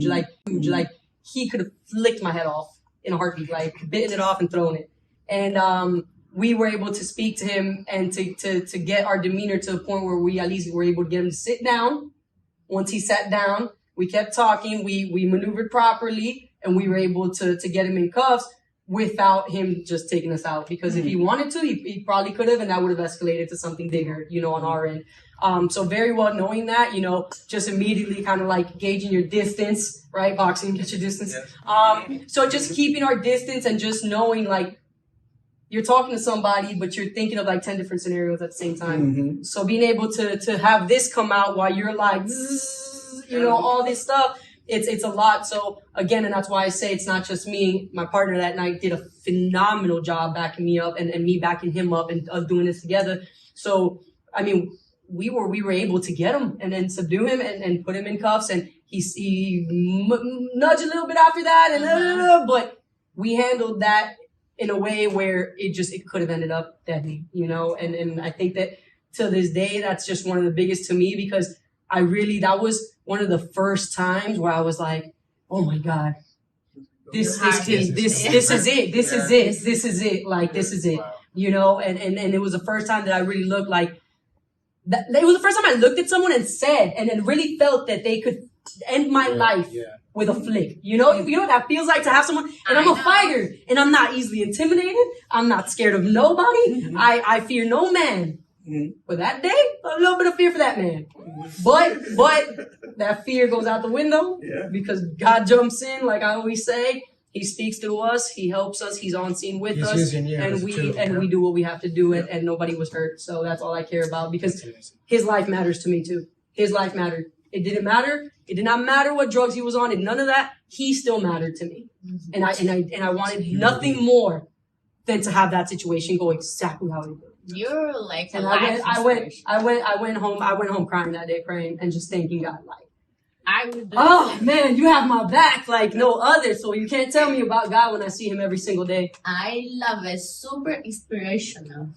Like he could have flicked my head off in a heartbeat, like bitten it off and thrown it. And we were able to speak to him and to get our demeanor to a point where we at least were able to get him to sit down. Once he sat down, we kept talking, we maneuvered properly, and we were able to get him in cuffs without him just taking us out. Because if he wanted to, he probably could have, and that would have escalated to something bigger, on our end. So very well knowing that, just immediately kind of like gauging your distance, right? Boxing, get your distance. So just keeping our distance and just knowing like you're talking to somebody, but you're thinking of like 10 different scenarios at the same time. So being able to have this come out while you're like, all this stuff, it's a lot. So again, and that's why I say it's not just me. My partner that night did a phenomenal job backing me up and me backing him up and us doing this together. So, I mean, we were able to get him and then subdue him and put him in cuffs, and he nudged a little bit after that, but we handled that in a way where it could have ended up deadly, and I think that to this day, that's just one of the biggest to me, because that was one of the first times where I was like, oh my God, this is it. This is it. Like, this is it, and it was the first time that I really looked like, it was the first time I looked at someone and said, and then really felt that they could end my life with a flick. You know what that feels like to have someone, and I'm a fighter, and I'm not easily intimidated. I'm not scared of nobody. I fear no man. But that day, a little bit of fear for that man. But that fear goes out the window because God jumps in, like I always say. He speaks to us. He helps us. He's on scene with us, and we do what we have to do, and nobody was hurt. So that's all I care about, because his life matters to me too. His life mattered. It didn't matter. It did not matter what drugs he was on, and none of that. He still mattered to me, and I wanted nothing more than to have that situation go exactly how it did. You're like and I went home crying that day, praying and just thanking God, like, oh man, you have my back like no other. So you can't tell me about God when I see him every single day. I love it. Super inspirational.